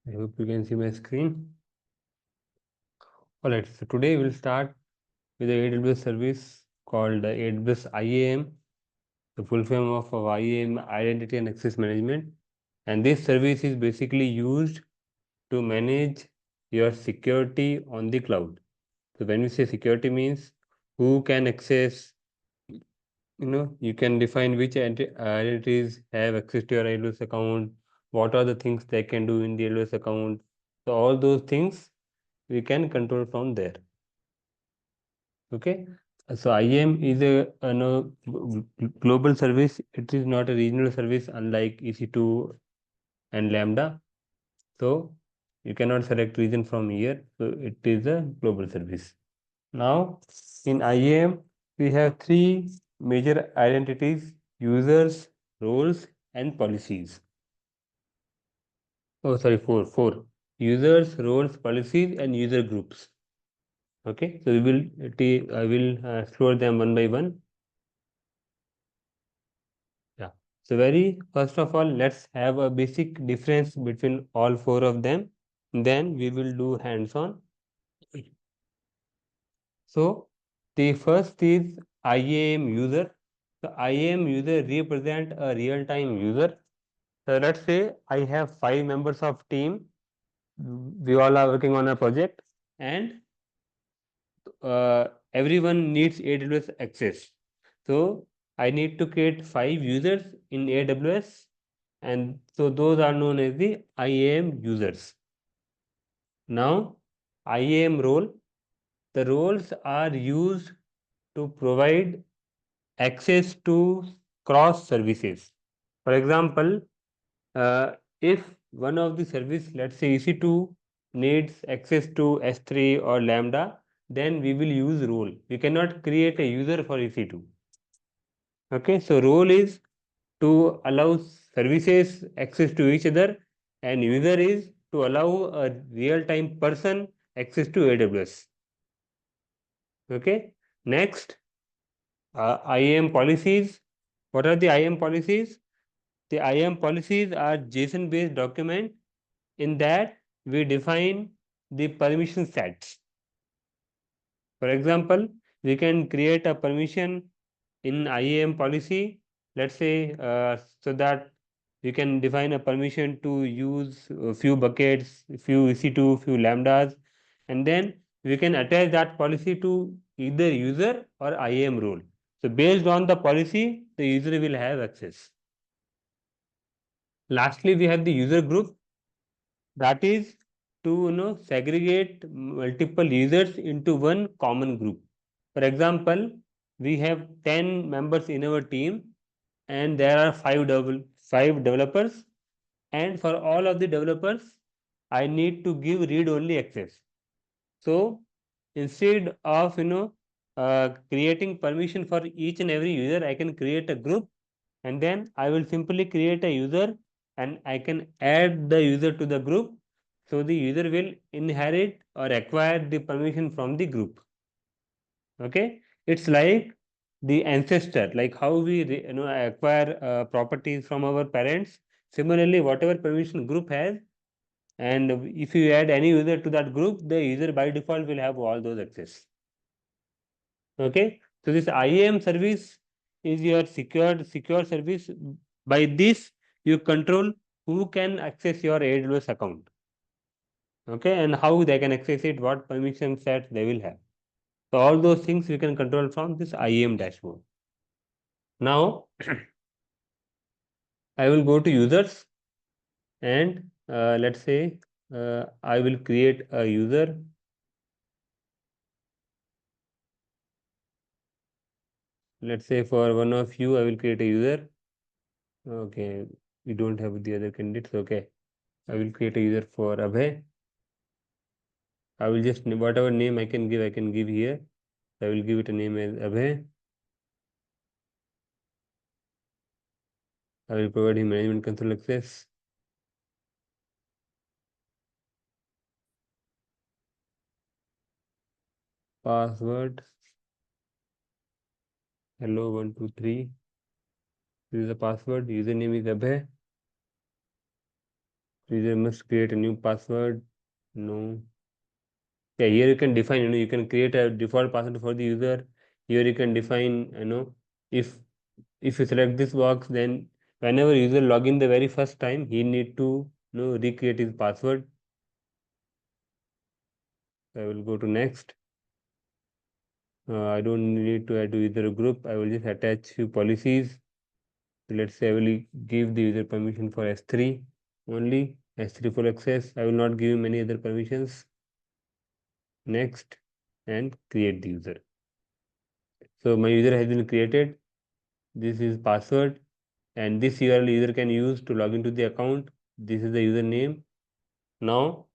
I hope you can see my screen. Alright, so today we'll start with the AWS service called AWS IAM, the full form of IAM, Identity and Access Management. And this service is basically used to manage your security on the cloud. So when we say security means who can access, you can define which identities have access to your AWS account, what are the things they can do in the AWS account. So all those things we can control from there. Okay, so IAM is a global service. It is not a regional service, unlike EC2 and Lambda. So you cannot select region from here. So it is a global service. Now in IAM we have three major identities: users, roles, and policies. Oh, sorry, four. Users, roles, policies, and user groups. Okay, so I will explore them one by one. Yeah. So very first of all, let's have a basic difference between all four of them. Then we will do hands-on. So the first is IAM user. The IAM user represent a real-time user. So let's say I have 5 members of team. We all are working on a project, and everyone needs AWS access. So I need to create 5 users in AWS, and so those are known as the IAM users. Now, IAM role, the roles are used to provide access to cross services. For example, if one of the service, let's say EC2, needs access to S3 or Lambda, then we will use role. We cannot create a user for EC2. Okay, so role is to allow services access to each other, and user is to allow a real-time person access to AWS. Okay, next, IAM policies. What are the IAM policies? The IAM policies are JSON-based document. In that, we define the permission sets. For example, we can create a permission in IAM policy, let's say, so that we can define a permission to use a few buckets, a few EC2, few lambdas, and then we can attach that policy to either user or IAM role. So based on the policy, the user will have access. Lastly, we have the user group. That is to segregate multiple users into one common group. For example, we have 10 members in our team, and there are five developers, and for all of the developers I need to give read only access. So instead of creating permission for each and every user, I can create a group, and then I will simply create a user, and I can add the user to the group. So the user will inherit or acquire the permission from the group. Okay, it's like the ancestor, like how we acquire properties from our parents. Similarly, whatever permission group has, and if you add any user to that group, the user by default will have all those access. Okay, so this IAM service is your secure service. By this, you control who can access your AWS account. Okay, and how they can access it, what permission sets they will have. So all those things we can control from this IAM dashboard. Now I will go to users, and let's say I will create a user. Let's say for one of you, I will create a user. Okay, we don't have the other candidates. Okay, I will create a user for Abhay. I will just whatever name I can give here. I will give it a name as Abhay. I will provide him management console access. Password. Hello 123. This is the password. Username is Abhay. User must create a new password. No. Yeah, here you can define, you can create a default password for the user. Here you can define, if if you select this box, then whenever user log in the very first time, he need to, recreate his password. I will go to next. I don't need to add to user group. I will just attach few policies. Let's say I will give the user permission for S3 only, S3 full access. I will not give him any other permissions. Next, and create the user. So my user has been created. This is password, and this URL user can use to log into the account. This is the username. Now,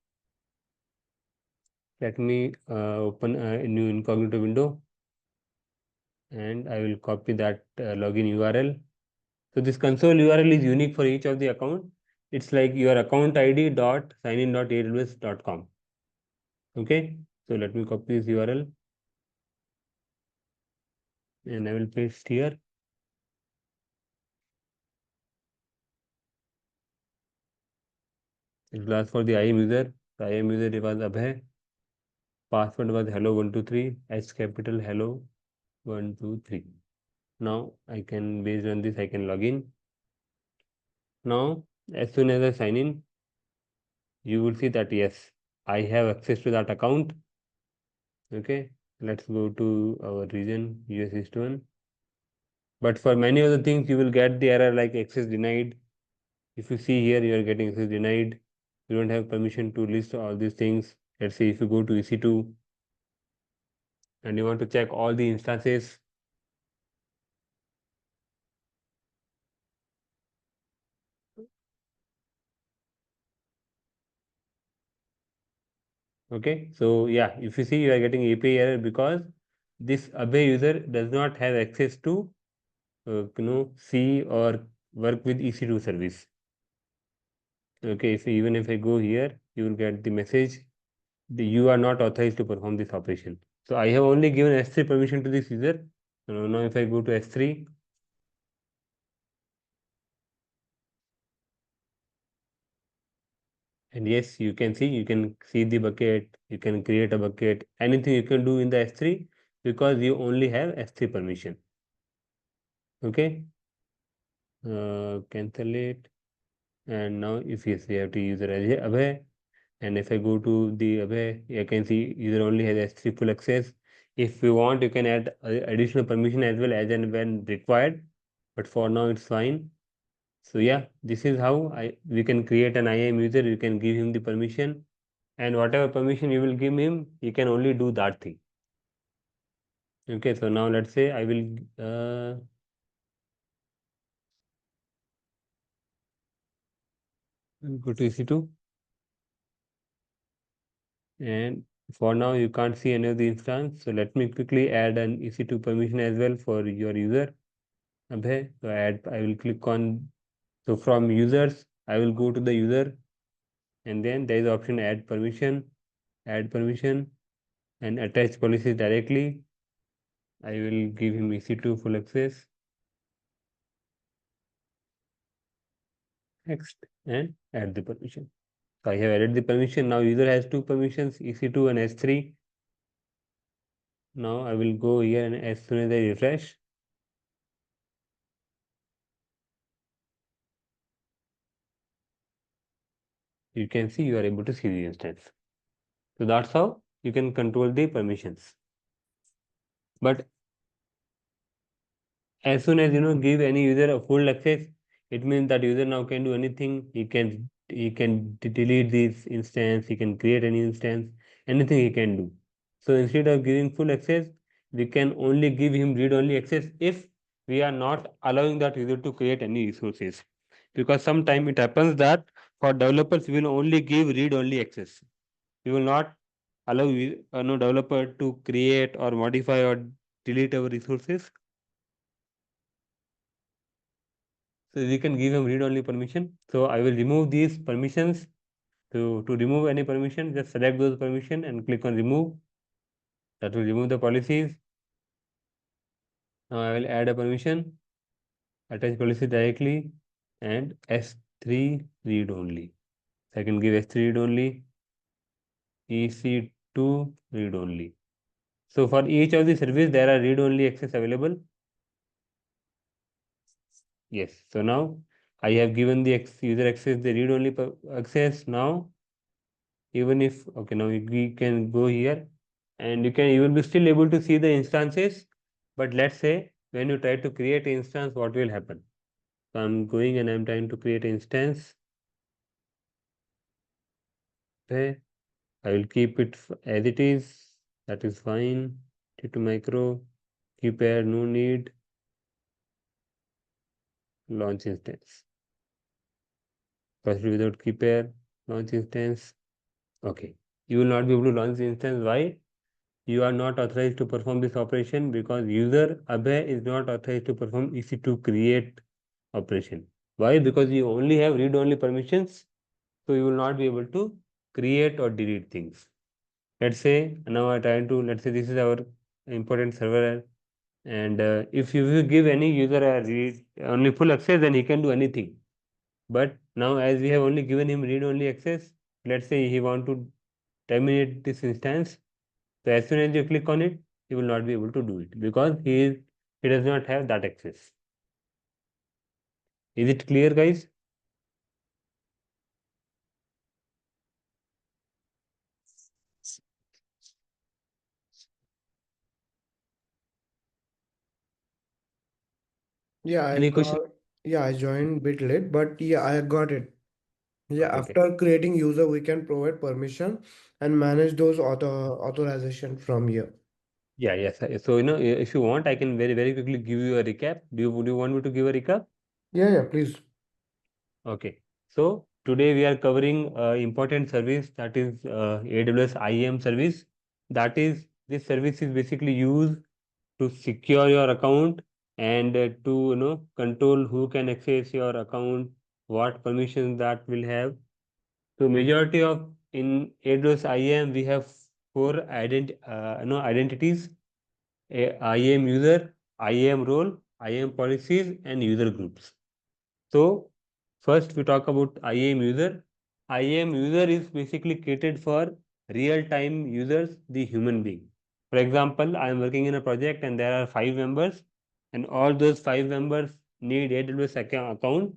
let me open a new incognito window, and I will copy that login URL. So this console URL is unique for each of the account. It's like your account ID dot signin.aws.com. Okay, so let me copy this URL, and I will paste here. It will ask for the IAM user. The IAM user was Abhay. Password was hello123, H capital hello123. Now I can, based on this, I can log in. Now, as soon as I sign in, you will see that yes, I have access to that account. Okay, let's go to our region, US East 1. But for many other things, you will get the error like access denied. If you see here, you are getting access denied. You don't have permission to list all these things. Let's say if you go to EC2 and you want to check all the instances. Okay, so yeah, if you see, you are getting API error because this Abhay user does not have access to see or work with EC2 service. Okay, if even if I go here, you will get the message that you are not authorized to perform this operation. So I have only given S3 permission to this user. Now if I go to S3, and yes, you can see the bucket, you can create a bucket, anything you can do in the S3 because you only have S3 permission. Okay, cancel it. And now if yes, we have to use Abhay. And if I go to the Abhay, I can see user only has S3 full access. If you want, you can add additional permission as well as and when required. But for now, it's fine. So yeah, this is how we can create an IAM user. You can give him the permission, and whatever permission you will give him, he can only do that thing. Okay, so now let's say I will go to EC2, and for now you can't see any of the instance. So let me quickly add an EC2 permission as well for your user. Abhay, so I will click on, so from users, I will go to the user, and then there is option add permission, and attach policies directly. I will give him EC2 full access, next, and add the permission. So I have added the permission. Now user has two permissions, EC2 and S3. Now I will go here, and as soon as I refresh, you can see you are able to see the instance. So that's how you can control the permissions. But as soon as give any user a full access, it means that user now can do anything. He can delete this instance, he can create any instance, anything he can do. So instead of giving full access, we can only give him read only access if we are not allowing that user to create any resources, because sometimes it happens that for developers we will only give read only access. We will not allow no developer to create or modify or delete our resources. So we can give him read-only permission. So I will remove these permissions. To remove any permission, just select those permission and click on remove. That will remove the policies. Now I will add a permission, attach policy directly, and S3 read only. So I can give S3 read only, EC2 read only. So for each of the service, there are read only access available. Yes. So now I have given the user access the read only access. Now, even if, okay, now we can go here and you will be still able to see the instances. But let's say when you try to create an instance, what will happen? So I'm going and I'm trying to create an instance. Okay. I will keep it as it is. That is fine. T2 micro, keep pair, no need, launch instance. First without key pair, launch instance. Okay. You will not be able to launch the instance. Why? You are not authorized to perform this operation because user Abhay is not authorized to perform EC2 create operation. Why? Because you only have read-only permissions, so you will not be able to create or delete things. Let's say now I try to, let's say this is our important server, and if you give any user a read only full access, then he can do anything. But now as we have only given him read-only access, let's say he want to terminate this instance. So as soon as you click on it, he will not be able to do it because he does not have that access. Is it clear, guys? Yeah, I Any question? got. Yeah, I joined bit late, but yeah, I got it. Yeah, Okay, okay. after creating user, we can provide permission and manage those authorization from here. Yeah, yes. So if you want, I can very very quickly give you a recap. Would you want me to give a recap? Yeah, yeah, please. Okay. So today we are covering important service, that is AWS IAM service. That is, this service is basically used to secure your account and to control who can access your account, what permissions that will have. So majority of in AWS IAM we have four identities: IAM user, IAM role, IAM policies, and user groups. So first we talk about IAM user. IAM user is basically created for real-time users, the human being. For example, I am working in a project and there are 5 members, and all those 5 members need AWS account.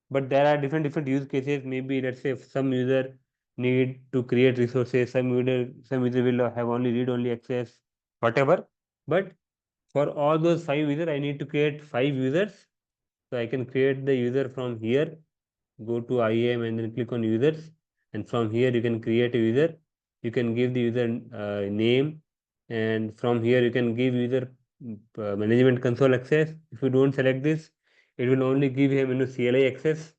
But there are different use cases. Maybe let's say if some user need to create resources, some user will have only read-only access, whatever. But for all those 5 users, I need to create 5 users. So I can create the user from here, go to IAM and then click on users. And from here, you can create a user. You can give the user name. And from here, you can give user management console access. If you don't select this, it will only give him CLI access.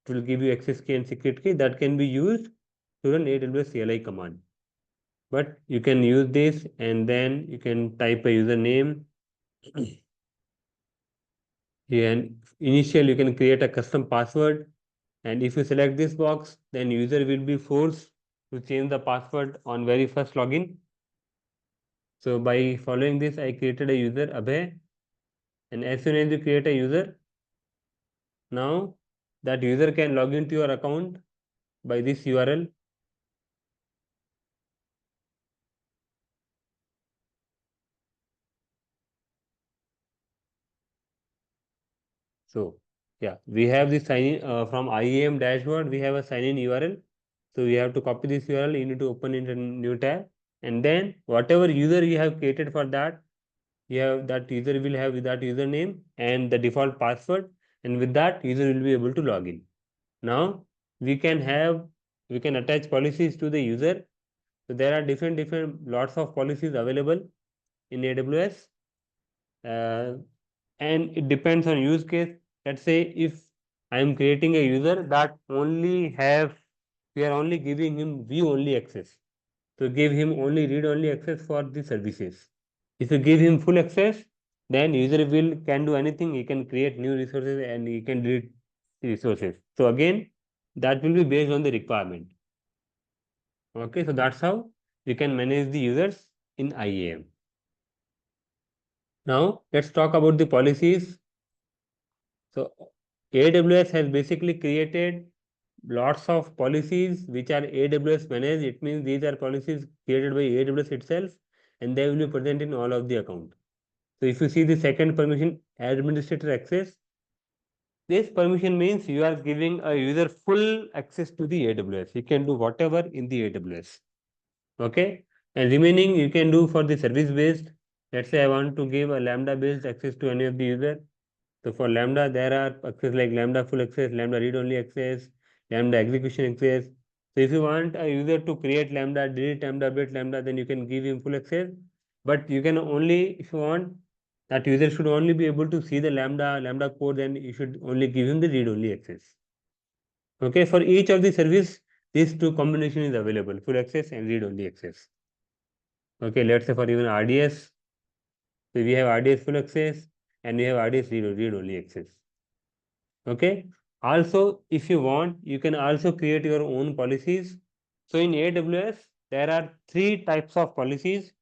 It will give you access key and secret key that can be used to run AWS CLI command. But you can use this and then you can type a username. And initial, you can create a custom password. And if you select this box, then user will be forced to change the password on very first login. So by following this, I created a user Abhay. And as soon as you create a user, now that user can log into your account by this URL. So yeah, we have this sign in from IAM dashboard. We have a sign in URL. So we have to copy this URL. You need to open it in a new tab. And then whatever user you have created for that, you have that user will have that username and the default password, and with that user will be able to log in. Now we can attach policies to the user. So there are different lots of policies available in AWS, uh, and it depends on use case. Let's say if I am creating a user that only have we are only giving him view only access, so give him only read only access for the services. If you give him full access, then user will can do anything. He can create new resources and he can delete the resources. So again, that will be based on the requirement. Okay, so that's how we can manage the users in IAM. Now let's talk about the policies. So AWS has basically created lots of policies which are AWS managed. It means these are policies created by AWS itself, and they will be present in all of the account. So if you see the second permission, administrator access, this permission means you are giving a user full access to the AWS. He can do whatever in the AWS. Okay. And remaining you can do for the service based. Let's say I want to give a Lambda based access to any of the user. So for Lambda, there are access like Lambda full access, Lambda read-only access, Lambda execution access. So if you want a user to create Lambda, delete Lambda, update Lambda, then you can give him full access. But you can only, if you want, that user should only be able to see the Lambda code, then you should only give him the read-only access. Okay, for each of the service, these two combination is available, full access and read-only access. Okay, let's say for even RDS, so we have RDS full access and we have RDS read-only access. Okay. Also, if you want, you can also create your own policies. So in AWS, there are three types of policies.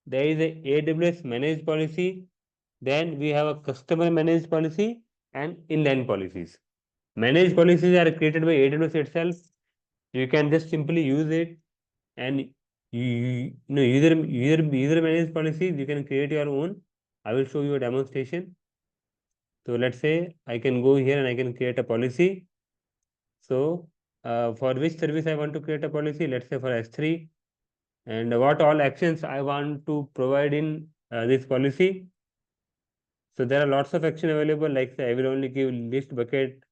There is a AWS managed policy. Then we have a customer managed policy and inline policies. Managed policies are created by AWS itself. You can just simply use it, and user managed policies you can create your own. I will show you a demonstration. So let's say I can go here and I can create a policy. So for which service I want to create a policy, let's say for S3, and what all actions I want to provide in this policy. So there are lots of action available, like say I will only give list bucket,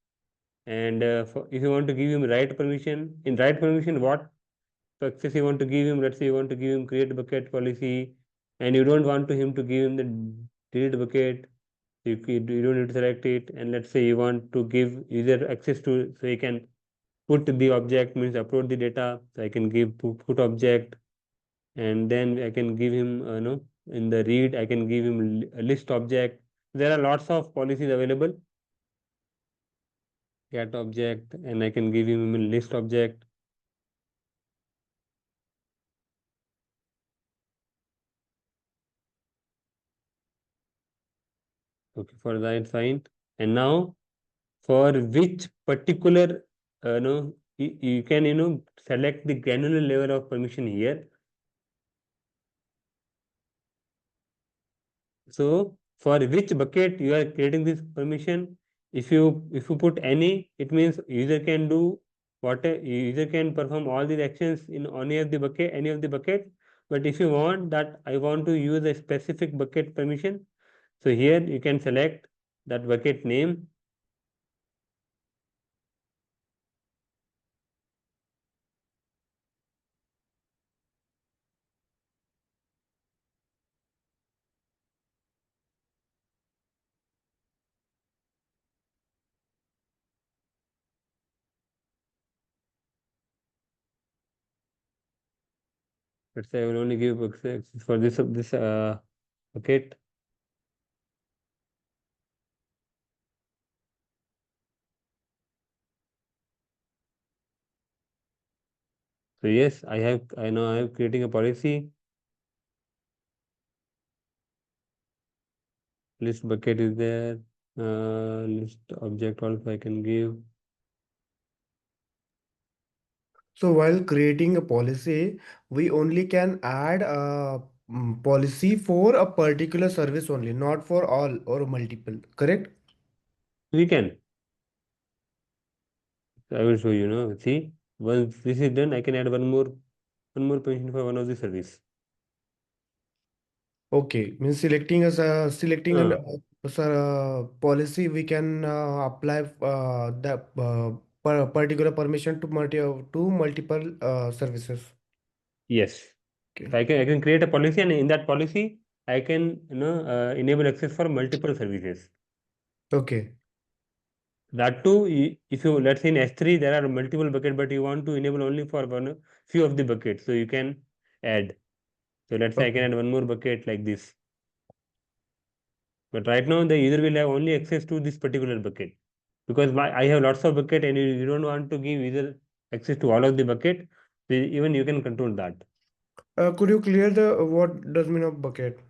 and if you want to give him write permission, in write permission, what access you want to give him? Let's say you want to give him create bucket policy, and you don't want to him to give him the delete bucket. You don't need to select it, and let's say you want to give user access to, so he can put the object, means upload the data. So I can give put object, and then I can give him no, in the read I can give him a list object. There are lots of policies available. Get object, and I can give him a list object. Okay, for that fine. And now for which particular no, you can select the granular level of permission here. So for which bucket you are creating this permission, if you put any, it means user can do what user can perform all these actions in any of the bucket. But if you want that I want to use a specific bucket permission, so here you can select that bucket name. Let's say I will only give access for this bucket. So yes, I know I am creating a policy. List bucket is there. List object also I can give. So while creating a policy, we only can add a policy for a particular service only, not for all or multiple, correct? We can. I will show you now. See, once this is done, I can add one more permission for one of the service. Okay, means selecting an Uh, policy, we can apply the particular permission to multiple services. yes. Okay. So I can create a policy, and in that policy, I can enable access for multiple services. Okay. That too, if you, let's say in S3 there are multiple buckets, but you want to enable only for one few of the buckets, so you can add. So let's say I can Okay. add one more bucket like this. But right now the user will have only access to this particular bucket, because I have lots of bucket, and you don't want to give user access to all of the bucket. So even you can control that. Could you clear the what does mean of bucket?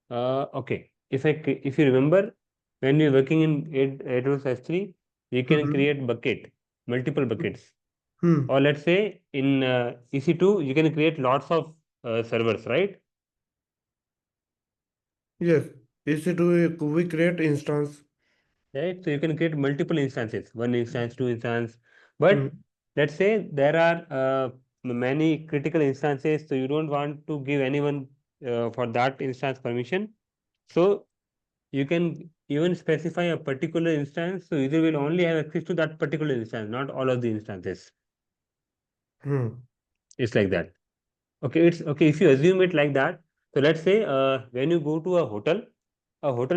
Okay. If you remember, when we're working in AWS S3, we can Mm-hmm. create bucket. multiple buckets. Hmm. Or let's say in EC2, you can create lots of servers, right? Yes. EC2 we create instance. Right? So you can create multiple instances, one instance, two instance. Hmm. But let's say there are many critical instances, so you don't want to give anyone for that instance permission. So you can even specify a particular instance, so user will only have access to that particular instance, not all of the instances. Hmm. It's like that. Okay, it's okay if you assume it like that. So let's say when you go to a hotel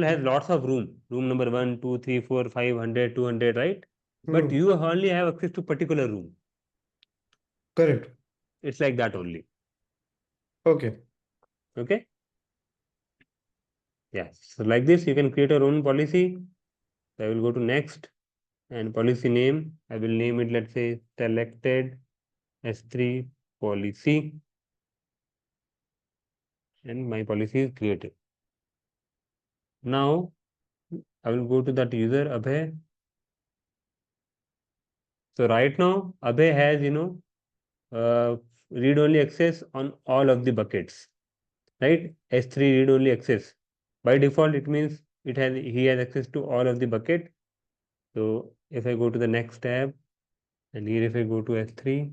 has lots of room number 1, 2, 3, 4, 500, 200, right? But Hmm. you only have access to particular room. Correct. It's like that only. Okay. Okay. Yes. So like this, you can create your own policy. So I will go to next and policy name. I will name it, let's say, selected S3 policy, and my policy is created. Now I will go to that user Abhay. So right now Abhay has uh, read-only access on all of the buckets, right? S3 read-only access. By default, it means he has access to all of the bucket. So if I go to the next tab, and here if I go to S3,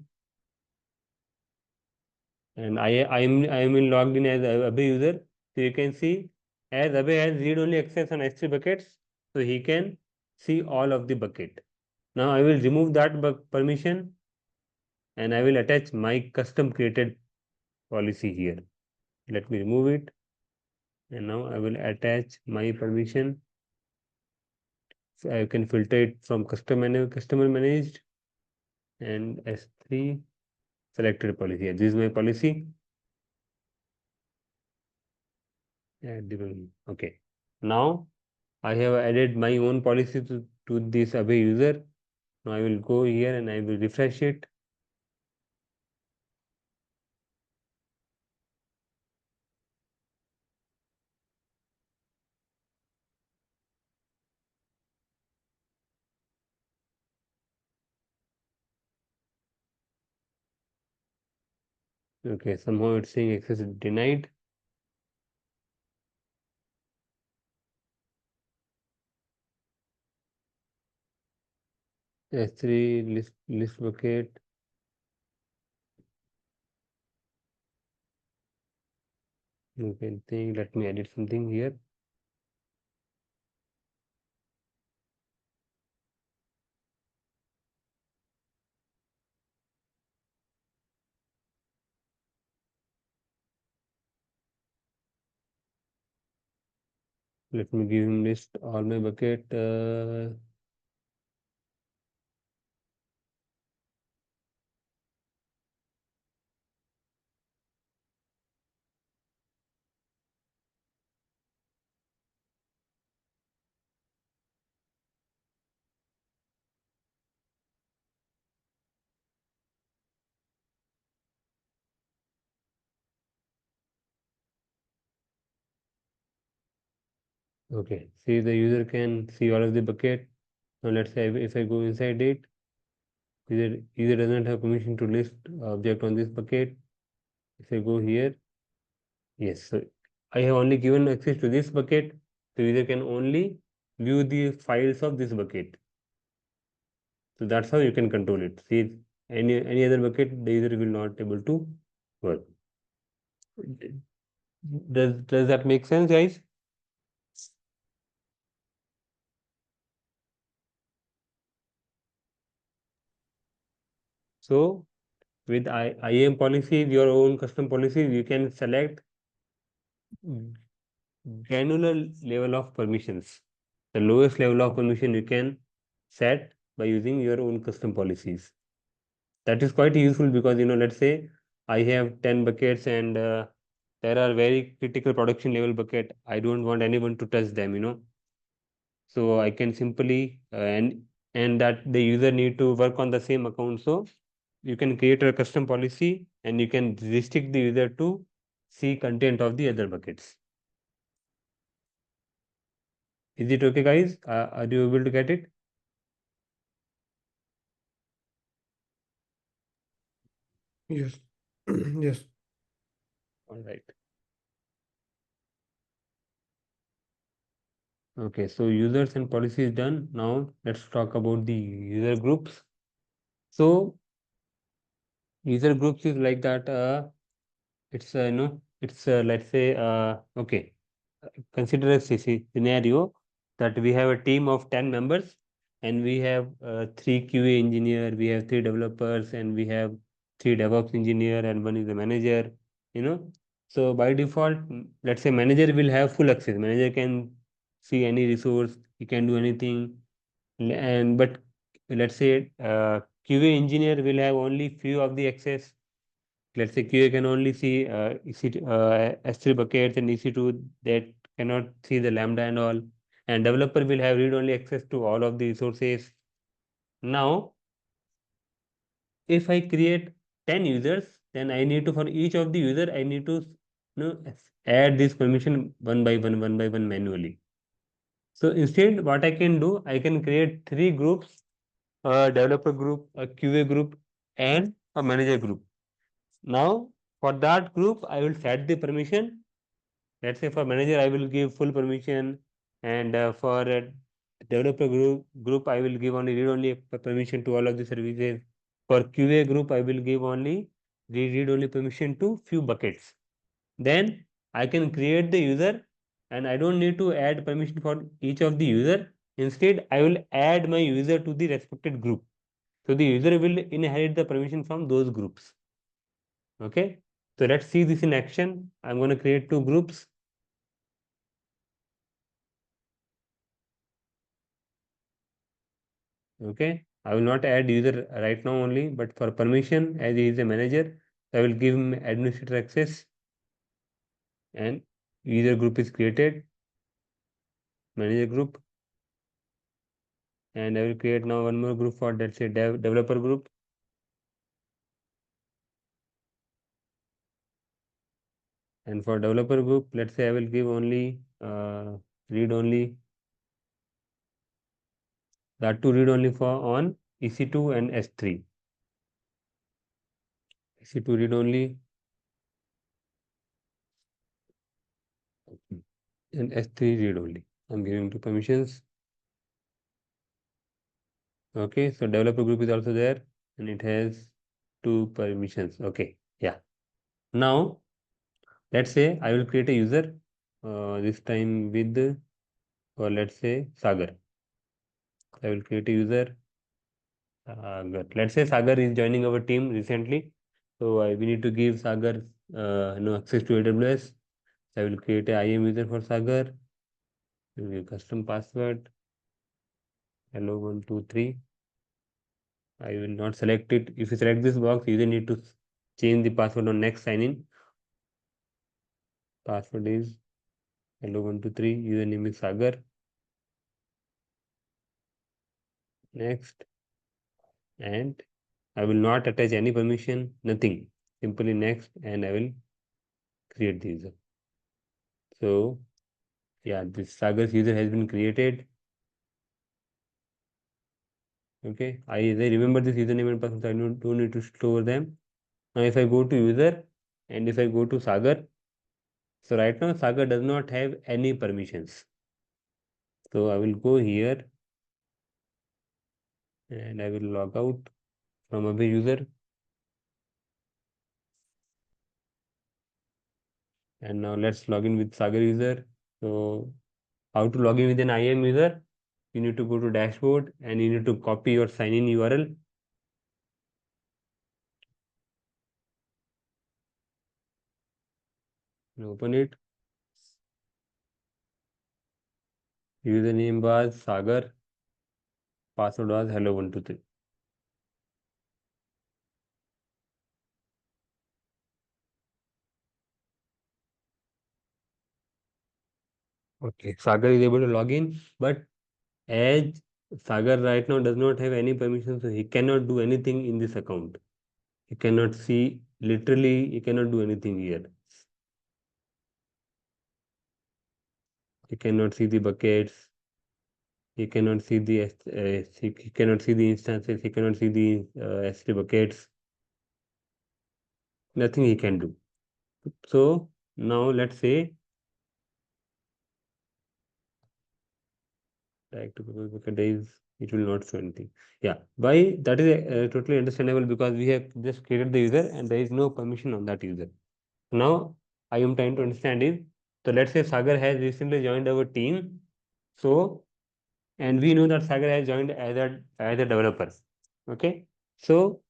and I am in logged in as Abhay user, so you can see as Abhay has read-only access on S3 buckets, so he can see all of the bucket. Now I will remove that permission, and I will attach my custom created policy here. Let me remove it, and now I will attach my permission. So I can filter it from customer managed and S3 selected policy. Yeah, this is my policy. Okay. Now I have added my own policy to this Abhay user. Now I will go here and I will refresh it. Okay, somehow it's saying access is denied. S3 list bucket. Okay, let me edit something here. Let me give him list all my bucket. Okay, see the user can see all of the bucket. Now let's say if I go inside it, user doesn't have permission to list object on this bucket. If I go here, yes, so I have only given access to this bucket. The user can only view the files of this bucket. So that's how you can control it. See, any other bucket, the user will not able to work. Does that make sense, guys? So with IAM policies, your own custom policies, you can select granular level of permissions. The lowest level of permission you can set by using your own custom policies. That is quite useful because let's say I have 10 buckets and there are very critical production level bucket. I don't want anyone to touch them. So I can simply and that the user need to work on the same account. So you can create a custom policy and you can restrict the user to see content of the other buckets. Is it okay, guys? Are you able to get it? Yes. Yes. All right. Okay, so users and policies done. Now let's talk about the user groups. So user groups is like that. It's it's let's say okay. Consider a scenario that we have a team of 10 members and we have three QA engineer, we have three developers, and we have three DevOps engineer, and one is the manager, you know. So by default, let's say manager will have full access. Manager can see any resource, he can do anything. And but let's say QA engineer will have only few of the access. Let's say QA can only see EC2, S3 buckets and EC2 that cannot see the Lambda and all. And developer will have read-only access to all of the resources. Now, if I create 10 users, then I need to, for each of the user, I need to add this permission one by one manually. So instead, what I can do, I can create three groups, a developer group, a QA group, and a manager group. Now, for that group, I will set the permission. Let's say for manager, I will give full permission, and for developer group, I will give only read only permission to all of the services. For QA group, I will give only read only permission to few buckets. Then I can create the user, and I don't need to add permission for each of the user. Instead, I will add my user to the respected group. So the user will inherit the permission from those groups. Okay. So let's see this in action. I'm going to create two groups. Okay. I will not add user right now only, but for permission, as he is a manager, I will give him administrator access, and user group is created, manager group, and I will create now one more group for, let's say, developer group. And for developer group, let's say I will give only read only, that to read only for on EC2 and S3. EC2 read only and S3 read only. I'm giving two permissions. Okay, so developer group is also there and it has two permissions. Okay, yeah. Now, let's say I will create a user this time with, or let's say Sagar. I will create a user. Let's say Sagar is joining our team recently. So we need to give Sagar access to AWS. I will create a IAM user for Sagar. I will give custom password. Hello 123. I will not select it. If you select this box, you then need to change the password on next sign in. Password is hello123. Username is Sagar. Next. And I will not attach any permission, nothing. Simply next, and I will create the user. So yeah, this Sagar's user has been created. Okay, I remember this username and password, so I don't need to store them. Now if I go to user and if I go to Sagar, so right now Sagar does not have any permissions. So I will go here and I will log out from a user. And now let's log in with Sagar user. So how to log in with an IAM user? You need to go to dashboard and you need to copy your sign in URL. And open it. Username was Sagar. Password was hello123. Okay, Sagar is able to log in, but as Sagar right now does not have any permission, so he cannot do anything in this account. He cannot see, literally, he cannot do anything here. He cannot see the buckets. He cannot see the he cannot see the instances. He cannot see the S3 buckets. nothing he can do. So now let's say direct to bucket days, it will not show anything. Yeah, why? That is totally understandable, because we have just created the user and there is no permission on that user. Now I am trying to understand is, so let's say Sagar has recently joined our team. So, and we know that Sagar has joined as a developer. Okay. So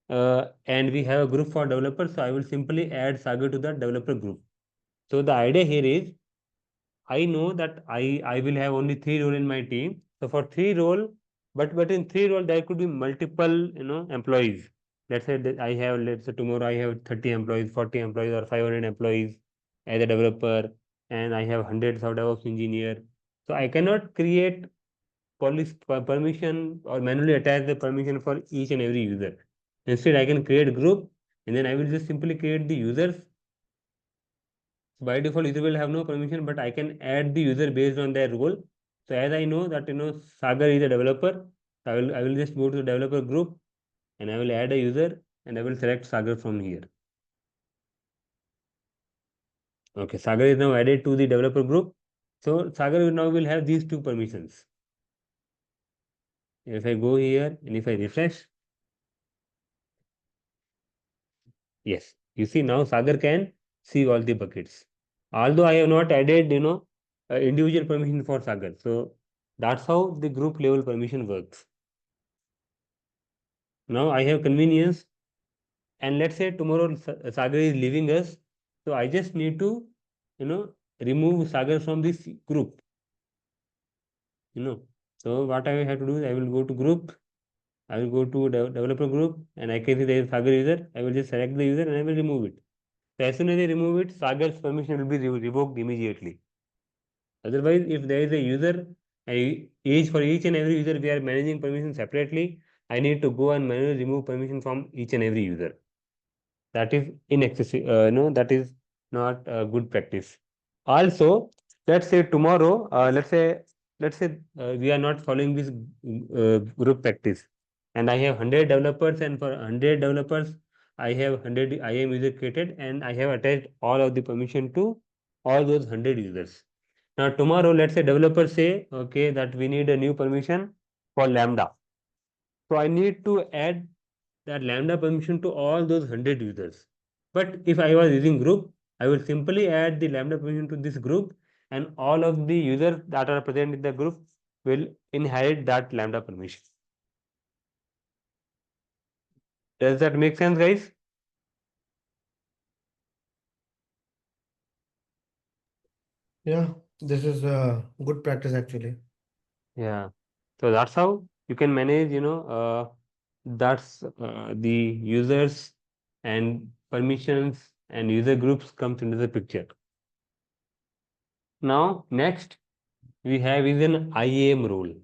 and we have a group for developers. So I will simply add Sagar to the developer group. So the idea here is, I know that I will have only three role in my team. So for three role, but in three role there could be multiple employees. Let's say that let's say tomorrow I have 30 employees, 40 employees, or 500 employees as a developer, and I have hundreds of DevOps engineer. So I cannot create permission or manually attach the permission for each and every user. Instead, I can create a group, and then I will just simply create the users. By default, user will have no permission, but I can add the user based on their role. So as I know that Sagar is a developer, so I will just go to the developer group and I will add a user and I will select Sagar from here. Okay, Sagar is now added to the developer group. So Sagar now will have these two permissions. If I go here and if I refresh, yes, you see now Sagar can see all the buckets. Although I have not added, individual permission for Sagar. So that's how the group level permission works. Now I have convenience, and let's say tomorrow Sagar is leaving us. So I just need to, you know, remove Sagar from this group, you know. So what I have to do is I will go to group, I will go to developer group, and I can see there is Sagar user. I will just select the user and I will remove it. So as soon as I remove it, Sagar's permission will be revoked immediately. Otherwise, if there is a user, each for each and every user, we are managing permission separately. I need to go and manually remove permission from each and every user. That is inaccessible. No, that is not a good practice. Also, let's say tomorrow, let's say we are not following this group practice, and I have 100 developers, and for 100 developers, I have 100 IAM user created, and I have attached all of the permission to all those 100 users. Now tomorrow, let's say developers say, okay, that we need a new permission for Lambda. So I need to add that Lambda permission to all those 100 users. But if I was using group, I will simply add the Lambda permission to this group, and all of the users that are present in the group will inherit that Lambda permission. Does that make sense, guys? Yeah, this is a good practice actually. Yeah. So that's how you can manage, that's the users and permissions and user groups comes into the picture. Now, next we have is an IAM role.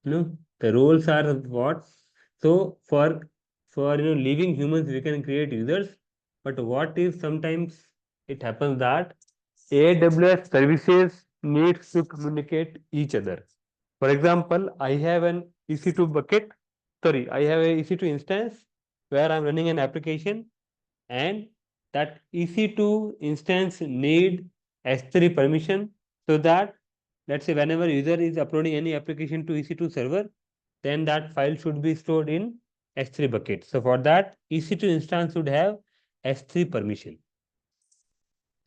The roles are what? So for living humans, we can create users, but what if sometimes it happens that AWS services needs to communicate each other. For example, I have an EC2 bucket. Sorry, I have a EC2 instance where I'm running an application, and that EC2 instance need S3 permission, so that let's say whenever user is uploading any application to EC2 server, then that file should be stored in S3 bucket. So for that, EC2 instance should have S3 permission.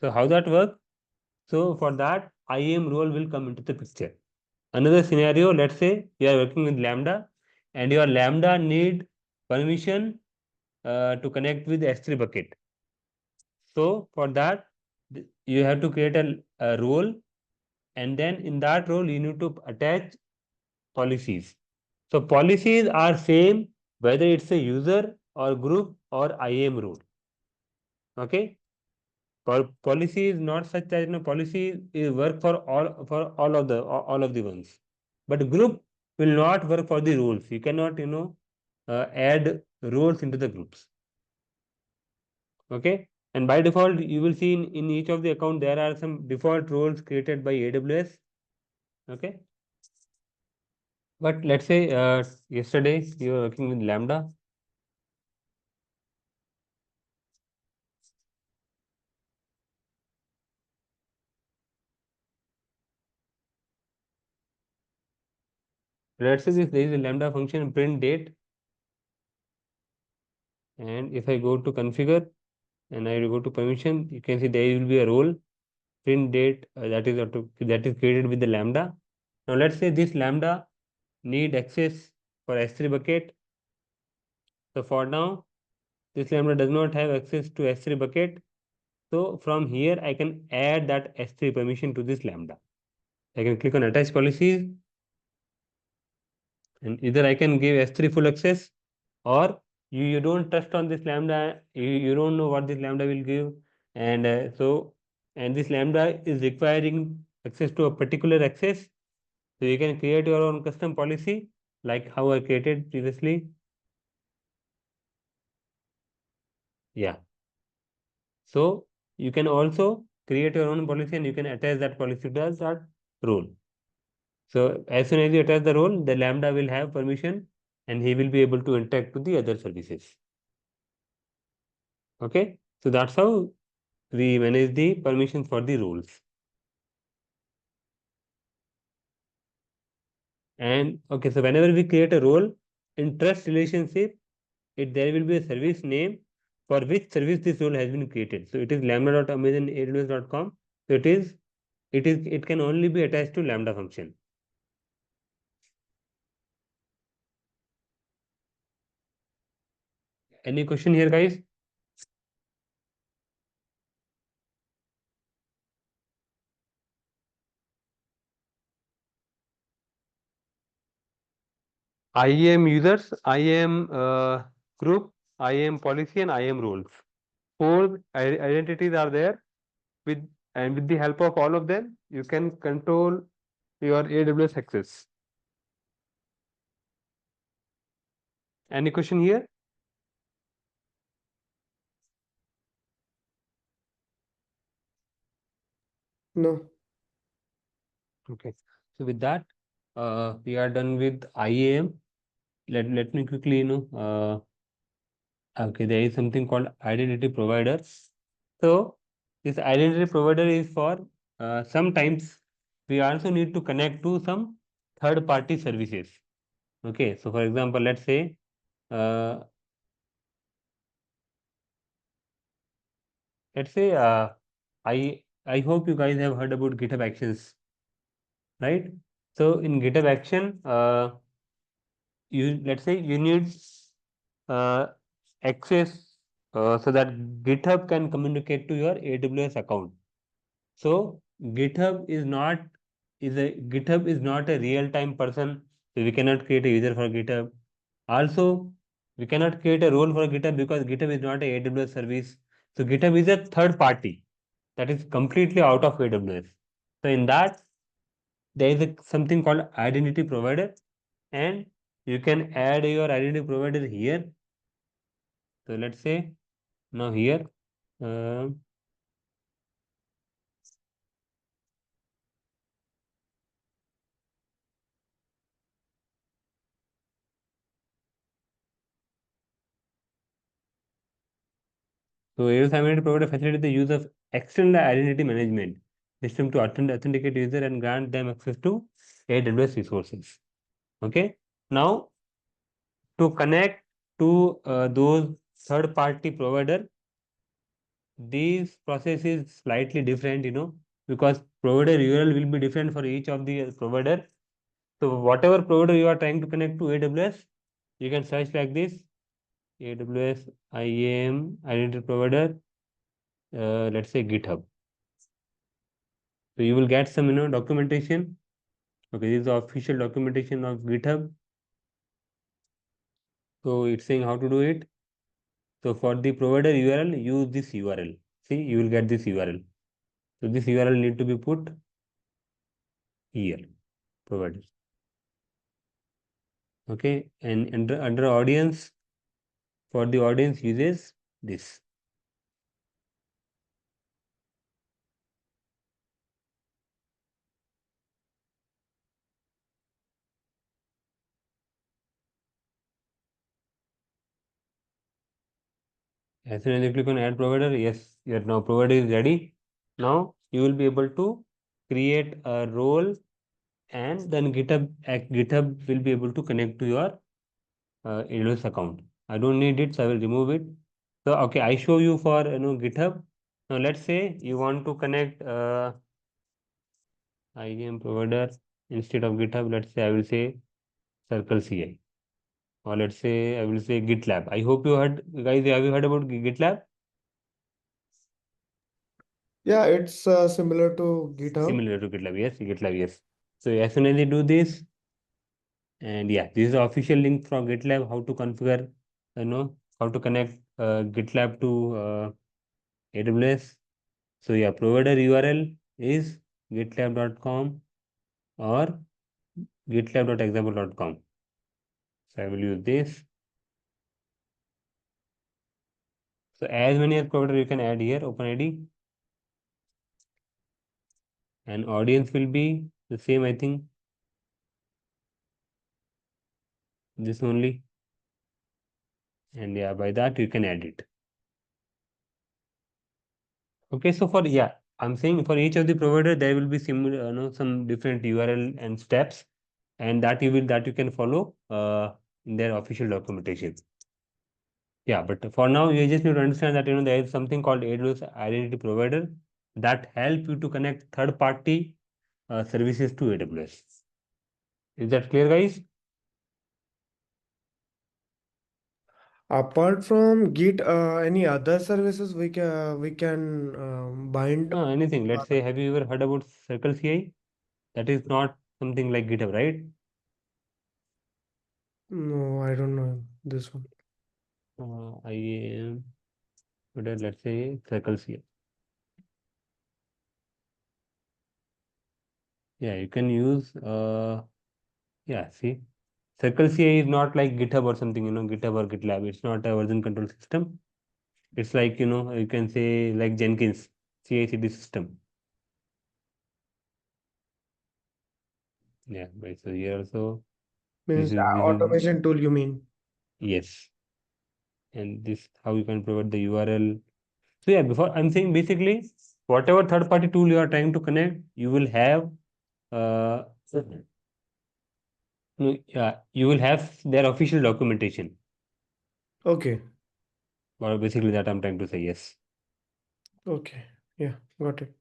So how that works? So for that, IAM role will come into the picture. Another scenario, let's say you are working with Lambda, and your Lambda need permission to connect with S3 bucket. So for that, you have to create a role, and then in that role, you need to attach policies. So policies are same whether it's a user or group or IAM role. Okay. Policy is not such that policy is work for all of the ones, but group will not work for the rules. You cannot add roles into the groups. Okay, and by default you will see in each of the account there are some default roles created by AWS. Okay, but let's say yesterday you were working with Lambda. Let's say there is a Lambda function print date, and if I go to configure and I go to permission, you can see there will be a role print date that is created with the Lambda. Now let's say this Lambda need access for S3 bucket. So for now, this Lambda does not have access to S3 bucket. So from here, I can add that S3 permission to this Lambda. I can click on attach policies, and either I can give S3 full access, or you don't trust on this Lambda, you don't know what this Lambda will give. And and this Lambda is requiring access to a particular access. So you can create your own custom policy like how I created previously. Yeah. So you can also create your own policy and you can attach that policy to that role. So as soon as you attach the role, the Lambda will have permission and he will be able to interact with the other services. Okay. So that's how we manage the permissions for the roles. And okay, so whenever we create a role in trust relationship, there will be a service name for which service this role has been created. So it is lambda.amazon.aws.com. So it can only be attached to Lambda function. Any question here, guys? IAM users, IAM group, IAM policy, and IAM roles. Four identities are there. With the help of all of them, you can control your AWS access. Any question here? No. Okay. So with that, we are done with IAM. Let me quickly, okay, there is something called identity provider. So this identity provider is for sometimes we also need to connect to some third-party services. Okay, so for example, let's say uh, let's say I hope you guys have heard about GitHub Actions, right? So in GitHub Action, you let's say you need uh, access so that GitHub can communicate to your AWS account. So GitHub is not a real-time person. So we cannot create a user for GitHub. Also, we cannot create a role for GitHub because GitHub is not a AWS service. So GitHub is a third party that is completely out of AWS. So in that, there is something called identity provider, and you can add your identity provider here. So let's say now here, uh, so AWS Identity Provider facilitates the use of external identity management system to authenticate user and grant them access to AWS resources. Okay. Now to connect to those third-party provider, these process is slightly different, because provider URL will be different for each of the provider. So whatever provider you are trying to connect to AWS, you can search like this: AWS IAM identity provider. Let's say GitHub. So you will get some, documentation. Okay, this is the official documentation of GitHub. So it's saying how to do it. So for the provider URL, use this URL. See, you will get this URL. So this URL need to be put here, provider. Okay, and under audience, for the audience uses this. As soon as you click on add provider, yes, your now provider is ready. Now you will be able to create a role and then GitHub will be able to connect to your AWS account. I don't need it, so I will remove it. So okay, I show you for GitHub. Now let's say you want to connect IAM provider instead of GitHub. Let's say I will say CircleCI, or let's say I will say GitLab. I hope you heard, guys. Have you heard about GitLab? Yeah, it's similar to GitHub. Similar to GitLab, yes, GitLab, yes. So as soon as you do this, and yeah, this is the official link from GitLab, how to configure, how to connect GitLab to AWS. So yeah, provider URL is gitlab.com or gitlab.example.com. So I will use this. So as many as provider you can add here, OpenID, and audience will be the same, I think, this only. And yeah, by that you can add it. Okay, so for yeah, I'm saying for each of the provider there will be similar, some different URL and steps, and that you can follow in their official documentation. Yeah, but for now you just need to understand that there is something called AWS Identity Provider that help you to connect third-party services to AWS. Is that clear, guys? Apart from Git, any other services we can bind? No, anything. Let's say, have you ever heard about CircleCI? That is not something like GitHub, right? No, I don't know this one. IAM, let's say CircleCI. Yeah, you can use, yeah, see, CircleCI is not like GitHub or something, GitHub or GitLab. It's not a version control system. It's like, you can say like Jenkins, CI/CD system. Yeah, right. So here also, Means this is, automation tool, you mean? yes. And this, how you can provide the URL. So yeah, before I'm saying basically, whatever third-party tool you are trying to connect, you will have, uh, no, yeah, you will have their official documentation. Okay. Or basically that I'm trying to say, yes. Okay. Yeah, got it.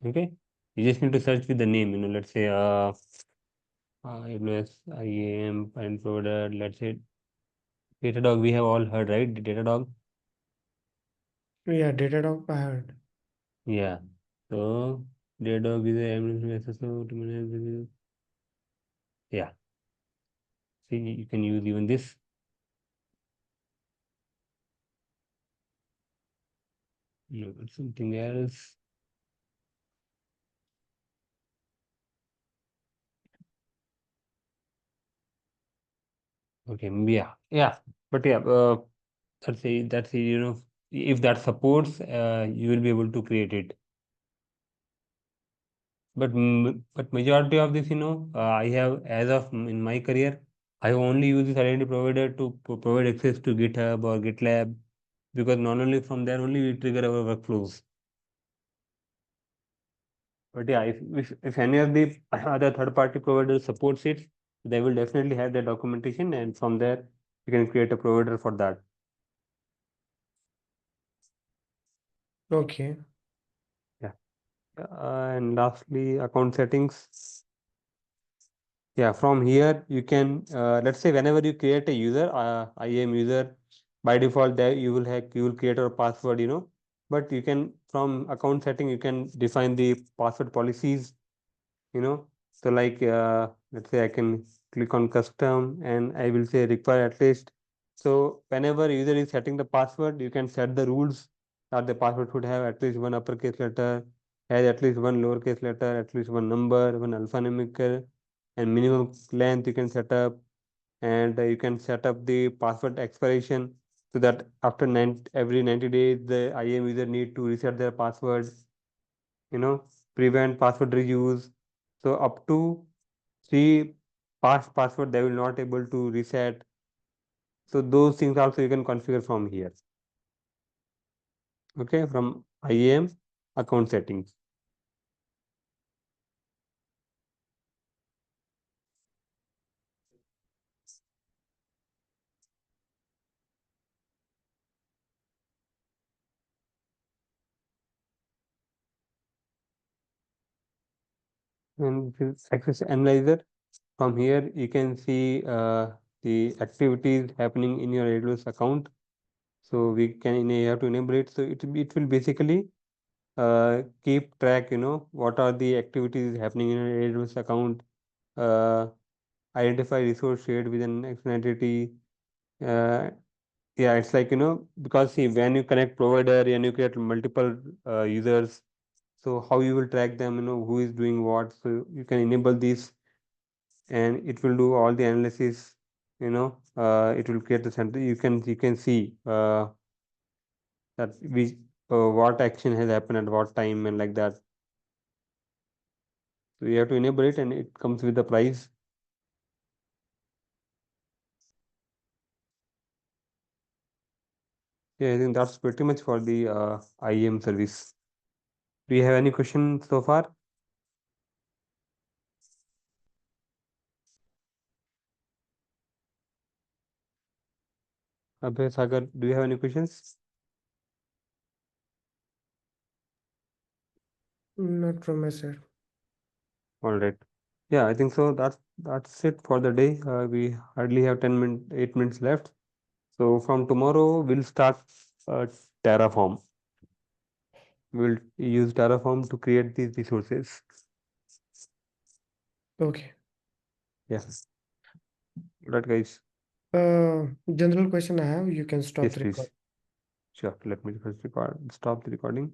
Okay. You just need to search with the name, let's say AWS IAM and provider, let's say Datadog, we have all heard, right? The Datadog. Yeah, Datadog I heard. Yeah. So Datadog is a SSO to manage. Yeah. See, you can use even this. No, something else. Okay, yeah, yeah. But yeah, that's if that supports, you will be able to create it. But majority of this, I have as of in my career, I only use this identity provider to provide access to GitHub or GitLab, because not only from there only we trigger our workflows. But yeah, if any of the other third-party providers supports it, they will definitely have their documentation, and from there you can create a provider for that. Okay. Yeah. And lastly, account settings. Yeah, from here you can let's say whenever you create a user, IAM user, by default there you will create a password, but you can from account setting you can define the password policies, so like let's say I can click on custom and I will say require at least. So whenever user is setting the password, you can set the rules that the password should have at least one uppercase letter, has at least one lowercase letter, at least one number, one alphanumeric, and minimum length you can set up. And you can set up the password expiration, so that after every 90 days the IAM user need to reset their password, prevent password reuse. So up to 3 past password they will not able to reset. So those things also you can configure from here. Okay, from IAM account settings. And this access analyzer, from here you can see the activities happening in your AWS account. So we can you have to enable it. So it will basically keep track, what are the activities happening in your AWS account, uh, identify resource shared with an external entity. Yeah, it's like, because see, when you connect provider and you create multiple users, so how you will track them, who is doing what. So you can enable this and it will do all the analysis, it will create the center. You can see that what action has happened at what time and like that. So you have to enable it and it comes with the price. Yeah, I think that's pretty much for the IAM service. Do you have any questions so far? Abhay, Sagar, do you have any questions? Not from my side. All right. Yeah, I think so. That's it for the day. We hardly have 8 minutes left. So from tomorrow, we'll start uh, Terraform. We'll use Terraform to create these resources. Okay. Yes. All right, guys. General question I have, you can stop Yes, the record. please. Sure. Let me first stop the recording.